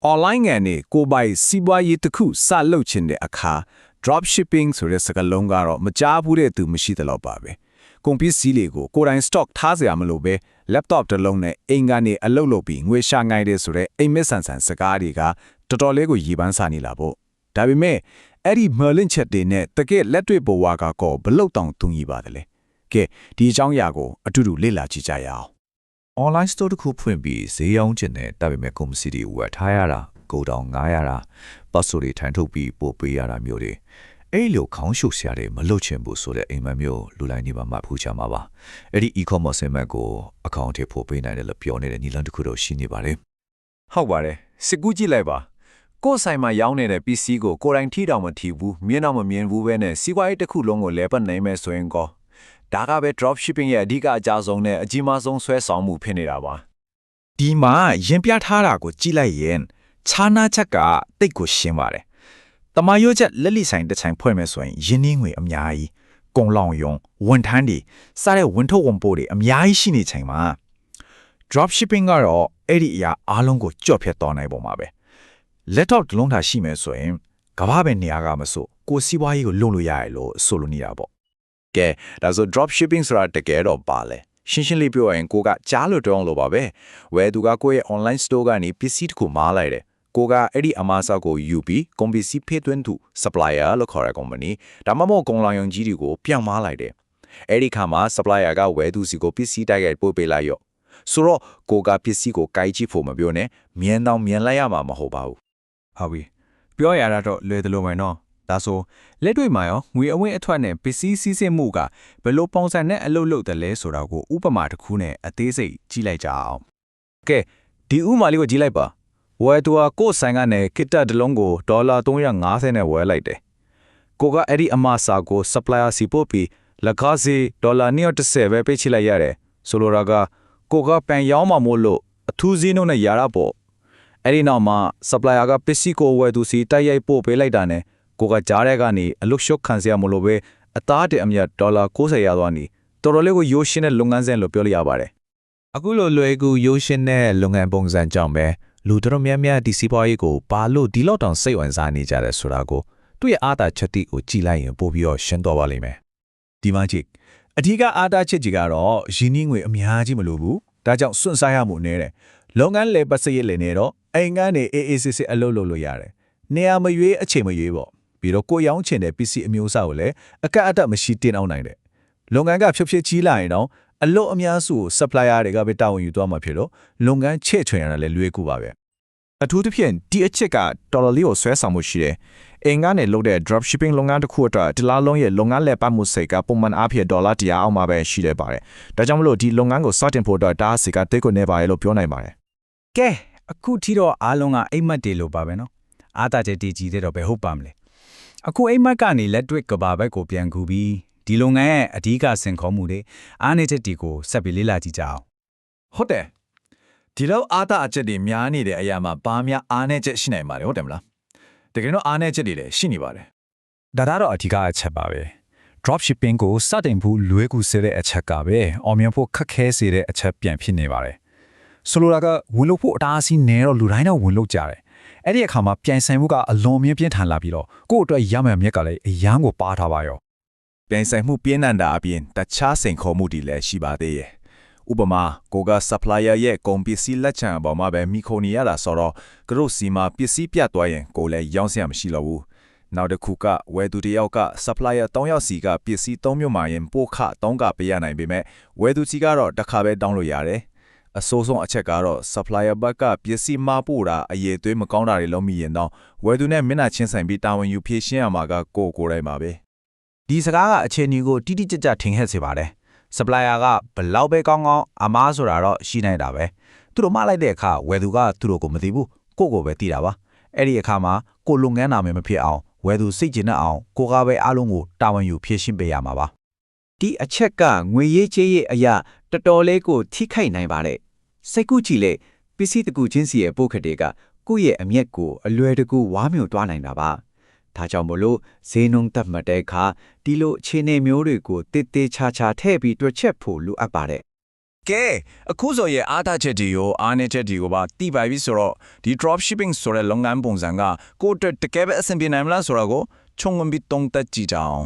online ကနေကိုယ်ပိုင်စီးပွားရေးတစ်ခုစလုပ်ချင်တဲ့အခါ drop shipping ဆိုတဲ့စကားလုံးကတော့မကြားဘူးတဲ့သူမရှိသလောက်ပါပဲကုန်ပစ္စည်းတွေကိုကိုယ်တိုင် stock ထားစရာမလိုပဲ laptop တစ်လုံးနဲ့အိမ်ကနေအလုပ်လုပ်ပြီးငွေရှာငိုင်းတဲ့ဆိုတဲ့အိမ်မက်ဆန်ဆန်စကားတွေကတော်တော်လေးကိုရည်ပန်းစားနေလာပေါ့ဒါပေမဲ့အဲ့ဒီ merlin ချက်တွေနဲ့တကယ်လက်တွေ့ဘဝကောဘလို့တောင်တူညီပါတယ်လေကဲဒီအကြောင်းအရာကိုအတူတူလေ့လာကြည့်ကြရအောင် online store တစ်ခုဖွင့်ပြီးဈေးရောင်းချင်တဲ့ဒါပေမဲ့ကုန်ပစ္စည်းတွေဝယ်ထားရတာကိုတောင်ငားရတာပတ်စတွေထန်ထုတ်ပြီးပို့ပေးရတာမျိုးတွေအဲ့လိုခေါင်းရှုပ်ရှာတွေမလုပ်ချင်ဘူးဆိုတဲ့အိမ်မက်မျိုးလူတိုင်းဒီမှာမှဖူးချမှာပါအဲ့ဒီ e-commerce အိမ်မက်ကိုအကောင့်ထဲပို့ပေးနိုင်တယ်လို့ပြောနေတဲ့နီလန်တစ်ခုတော့ရှိနေပါတယ် ဟုတ်ပါတယ်စစ်ကူးကြည့်လိုက်ပါကိုယ်ဆိုင်မှာရောင်းနေတဲ့ပစ္စည်းကိုကိုယ်တိုင်ထိတောင်မထိဘူးမြင်တော့မမြင်ဘူးပဲနဲ့စီးပွားရေးတစ်ခုလုံးကိုလဲပတ်နိုင်မယ်ဆိုရင်ကောဒါကပဲ drop shipping ရဲ့အဓိကအကြဆုံးနဲ့အကြီးမားဆုံးဆွဲဆောင်မှုဖြစ်နေတာပါဒီမှာရင်ပြထားတာကိုကြည့်လိုက်ရင်ခြားနာချက်ကတိတ်ကိုရှင်းပါတယ်တမာရွတ်ချက်လက်လိဆိုင်တစ်ဆိုင်ဖွဲ့မယ်ဆိုရင်ရင်းနှီးငွေအများကြီးကုံလောင်ယုံဝန်ထမ်းတွေစားတဲ့ဝန်ထုတ်ဝန်ပို့တွေအများကြီးရှိနေချိန်မှာ drop shipping ကတော့အဲ့ဒီအရာအားလုံးကိုကြော့ဖြတ်သွားနိုင်ပုံပါပဲ laptop တစ်လုံးထားရှိမယ်ဆိုရင်ကဘာပဲနေရာကမဆိုကိုစီးပွားရေးကိုလုပ်လို့ရတယ်လို့ဆိုလိုနေတာပေါ့ကဲဒါဆို drop shipping ဆိုတာတကယ်တော့ပါလဲရှင်းရှင်းလေးပြောရင်ကိုကကြားလို့တောင်းလို့ပါပဲဝယ်သူကကိုယ့်ရဲ့ online store ကနေပစ္စည်းတစ်ခုမှားလိုက်တယ်ကိုကအဲ့ဒီအမှားစာကိုယူပြီးကုန်ပစ္စည်းဖေးသွင်းသူ supplier လို့ခေါ်တဲ့ company ဒါမှမဟုတ်ကုန်လောင်ယုံကြီးတွေကိုပြန်မှားလိုက်တယ်အဲ့ဒီခါမှာ supplier ကဝယ်သူစီကိုပစ္စည်းတိုက်ရိုက်ပို့ပေးလိုက်ရော့ဆိုတော့ကိုကပစ္စည်းကိုကိုက်ကြည့်ဖို့မပြောနဲ့မြင်တော့မြင်လိုက်ရမှာမဟုတ်ပါဘူးဟုတ်ပြီပြောရတာတော့လွယ်တယ်လို့မယ်နော်ဒါဆိုလက်တွေ့မှာရောငွေအဝင်းအထွက်နဲ့ပစ္စည်းစီးဆင်းမှုကဘယ်လိုပုံစံနဲ့အလုပ်လုပ်တယ်လဲဆိုတာကိုဥပမာတစ်ခုနဲ့အသေးစိတ်ကြည့်လိုက်ကြအောင်ကဲဒီဥပမာလေးကိုကြည့်လိုက်ပါဝယ်သူကကိုယ်ဆိုင်ကနေကစ်တတစ်လုံးကိုဒေါ်လာ350နဲ့ဝယ်လိုက်တယ်ကိုကအဲ့ဒီအမှားစာကို supplier စီပို့ပြီးလက်ကားစီဒေါ်လာ930ပဲပေးချလိုက်ရတယ်ဆိုလိုတာကကိုကပန်ရောင်းမှာမို့လို့အထူးဈေးနှုန်းနဲ့ရတာပေါ့အဲ့ဒီနောက်မှာ supplier ကပစ္စည်းကိုဝယ်သူစီတိုက်ရိုက်ပို့ပေးလိုက်တာနဲ့ကိုကကြားတဲ့ကနေအလုရှုပ်ခံစရာမလိုပဲအသားတအမြတ်ဒေါ်လာ90ရသွားနေတော်တော်လေးကိုရိုးရှင်းတဲ့လုပ်ငန်းစဉ်လို့ပြောလို့ရပါတယ်အခုလိုလွယ်ကူရိုးရှင်းတဲ့လုပ်ငန်းပုံစံကြောင့်ပဲလူတော်များများဒီစီးပွားရေးကိုပါလို့ဒီလောက်တောင်စိတ်ဝင်စားနေကြတယ်ဆိုတာကိုသူ့ရဲ့အားသာချက်တိကိုကြည့်လိုက်ရင်ပို့ပြီးတော့ရှင်းသွားပါလိမ့်မယ်ဒီမှာကြည့်အဓိကအားသာချက်ကြီးကတော့ရင်းနှီးငွေအများကြီးမလိုဘူးဒါကြောင့်စွန့်စားရမှုနည်းတယ်လုပ်ငန်းလေပတ်စရိတ်လေနေတော့အိမ်ကနေအေးအေးဆေးဆေးအလုပ်လုပ်လို့ရတယ်နေရာမရွေးအချိန်မရွေးပေါ့ပြီးတော့ကိုရောင်းချင်တဲ့ပစ္စည်းအမျိုးအစားကိုလည်းအကန့်အသတ်မရှိတင်အောင်နိုင်တယ်လုပ်ငန်းကဖြုတ်ဖြစ်ကြီးလာရင်တော့အလုပ်အများစုကို supplier တွေကပဲတာဝန်ယူသွားမှာဖြစ်တော့လုပ်ငန်းချဲ့ထွင်ရတာလည်းလွယ်ကူပါပဲအထူးသဖြင့်ဒီအချက်ကတော်တော်လေးကိုဆွဲဆောင်မှုရှိတယ်အင်ကနေလုပ်တဲ့ drop shipping လုပ်ငန်းတစ်ခုအတွက်ဒီလားလုံးရဲ့လုပ်ငန်းလက်ပတ်မှုစိတ်ကပုံမှန်အားဖြင့်ဒေါ်လာ100အောက်မှာပဲရှိတယ်ပါတယ်ဒါကြောင့်မလို့ဒီလုပ်ငန်းကိုစတင်ဖို့အတွက်ဒါစိတ်ကတိတ်ကိုနေပါရဲ့လို့ပြောနိုင်ပါတယ်ကဲအခုထိတော့အားလုံးကအိမ်မက်တွေလို့ပါပဲနော်အားသာချက်တည်ကြည်တဲ့တော့ပဲဟုတ်ပါမလဲအခုအိမ်မက်ကနေလက်တွေ့ကဘာဘက်ကိုပြန်ကူပြီးဒီလုပ်ငန်းရဲ့အဓိကစင်ခေါ်မှုတွေအားနည်းချက်တွေကိုဆက်ပြီးလေ့လာကြည့်ကြအောင်ဟုတ်တယ်ဒီလောက်အားသာအချက်တွေများနေတဲ့အရာမှာဘာများအားနည်းချက်ရှိနိုင်ပါလဲဟုတ်တယ်မလားတကယ်တော့အားနည်းချက်တွေလည်းရှိနေပါတယ်ဒါတော့အဓိကအချက်ပါပဲ drop shipping ကိုစတင်ဖို့လွယ်ကူစေတဲ့အချက်ကပဲအောင်မြင်ဖို့ခက်ခဲစေတဲ့အချက်ပြန်ဖြစ်နေပါတယ်ဆိုလိုတာကဝင်လို့ဖို့အတားအဆီးနည်းတော့လူတိုင်းတော့ဝင်လို့ကြတယ်အဲ့ဒီအခါမှာပြန်ဆိုင်မှုကအလွန်မြင့်ပြင်းထန်လာပြီးတော့ကိုယ့်အတွက်ရမယ်မြက်ကလည်းအရန်ကိုပါထားပါရောပြန်ဆိုင်မှုပြင်းထန်တာအပြင်တခြားစိန်ခေါ်မှုတွေလည်းရှိပါသေးရဲ့ဥပမာကိုက supplier ရဲ့ကုန်ပစ္စည်းလက်ချံအပေါ်မှာပဲမိခိုနေရတာဆိုတော့ကရုစီမှာပစ္စည်းပြတ်သွားရင်ကိုလည်းရောင်းစရာမရှိတော့ဘူးနောက်တစ်ခုကဝယ်သူတယောက်က supplier 3ယောက်စီကပစ္စည်း3မျိုးမှရင်ပို့ခ3ကပေးရနိုင်ပေမဲ့ဝယ်သူစီကတော့တစ်ခါပဲတောင်းလို့ရတယ်အဆိုးဆုံးအချက်ကတော့ supplier ဘက်ကပစ္စည်းမပို့တာအရေးသွေးမကောင်းတာတွေလုံးမိရင်တော့ဝယ်သူနဲ့မျက်နှာချင်းဆိုင်ပြီးတာဝန်ယူဖြေရှင်းရမှာကကိုယ်တိုင်ပါပဲဒီစကားကအခြေအနေကိုတိတိကျကျထင်ဟပ်စေပါတယ် supplier ကဘလောက်ပဲကောင်းကောင်းအမားဆိုတာတော့ရှိနေတာပဲသူတို့မလိုက်တဲ့အခါဝယ်သူကသူတို့ကိုမသိဘူးကိုပဲသိတာပါအဲ့ဒီအခါမှာကိုလုပ်ငန်းနာမည်မဖြစ်အောင်ဝယ်သူစိတ်ကျဉ်နဲ့အောင်ကိုကပဲအားလုံးကိုတာဝန်ယူဖြေရှင်းပေးရမှာပါဒီအချက်ကငွေရေးကြေးရေးအရာတော်တော်လေးကိုထိခိုက်နိုင်ပါတယ်စိတ်ကူးကြည့်လေပစ္စည်းတကူချင်းစီရဲ့ပို့ခတ်တွေကကိုယ့်ရဲ့အမျက်ကိုအလွယ်တကူဝါမျိုးတွားနိုင်တာပါဒါကြောင့်မလို့ဈေးနှုန်းတက်မှတ်တဲ့အခါဒီလိုအခြေအနေမျိုးတွေကိုတေးသေးချာချာထည့်ပြီးတွက်ချက်ဖို့လိုအပ်ပါတယ် ကဲအခုဆိုရင်အားသားချက်တွေရောအားနည်းချက်တွေကိုပါသိပါပြီဆိုတော့ဒီ drop shipping ဆိုတဲ့လုပ်ငန်းပုံစံကကိုယ့်အတွက်တကယ်ပဲအဆင်ပြေနိုင်မလားဆိုတော့ကိုခြုံငုံပြီးတုံးသက်ကြည့်ကြအောင်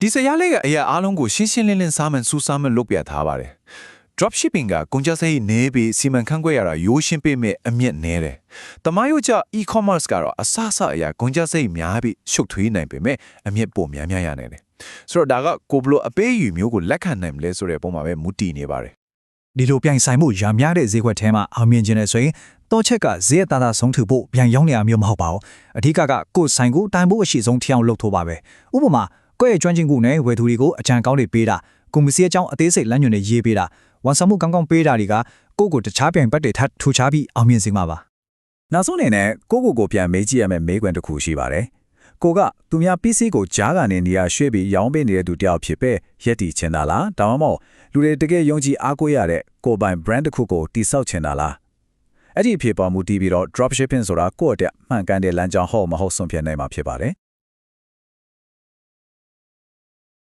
ဒီစရာလေးကအရာအားလုံးကိုရှင်းရှင်းလင်းလင်းစားမှန်စူးစမ်းမှလုပ်ပြထားပါတယ် drop shipping ကကုန်ကျစရိတ်နည်းပြီးစီမံခန့်ခွဲရတာရိုးရှင်းပေးမဲ့အမြင့်နည်းတယ်။တမယုတ်ကျ e-commerce ကတော့အစအအရာကုန်ကျစရိတ်များပြီးရှုပ်ထွေးနိုင်ပေမဲ့အမြင့်ပိုများများရနေတယ်။ဆိုတော့ဒါကကိုဘလို့အပေးယူမျိုးကိုလက်ခံနိုင်မလဲဆိုတဲ့ပုံမှာပဲမူတည်နေပါတယ် ဒီလိုပြိုင်ဆိုင်မှုရများတဲ့ဈေးကွက်ထဲမှာအောင်မြင်ခြင်းနဲ့ဆိုရင်တော့ချက်ကဈေးအသားသားဆုံးထူဖို့ပြန်ရောက်နေရမျိုးမဟုတ်ပါဘူးအဓိကကိုယ်ဆိုင်ကိုတိုင်ဖို့အရှိဆုံးထျောင်လုပ်ထိုးပါပဲဥပမာကိုယ့်ရဲ့ကျွမ်းကျင်မှုနဲ့ဝယ်သူတွေကိုအကြံကောင်းတွေပေးတာကွန်မစီအကြောင်းအသေးစိတ်လမ်းညွှန်တွေရေးပေးတာဝန်ဆောင်မှုကောင်းကောင်းပေးတာတွေကကိုယ့်ကိုတခြားပြိုင်ဘက်တွေထပ်ထူခြားပြီးအောင်မြင်စေမှာပါနောက်ဆုံးအနေနဲ့ကိုပြန်မေးကြည့်ရမယ့်မေးခွန်းတစ်ခုရှိပါတယ်ကိုကသူများ PC ကိုကြားကနေနေရာရွှေ့ပြီးရောင်းပေးနေတဲ့သူတယောက်ဖြစ်ပဲရက်တီချင်တာလားဒါမှမဟုတ်လူတွေတကယ်ယုံကြည်အားကိုးရတဲ့ကိုပိုင် brand တစ်ခုကိုတိစောက်ချင်တာလားအဲ့ဒီအဖြစ်ပေါ်မူတည်ပြီးတော့ drop shipping ဆိုတာကိုယ့်အတွက်မှန်ကန်တဲ့လမ်းကြောင်းဟုတ်မဟုတ်ဆုံးဖြတ်နိုင်မှာဖြစ်ပါတယ်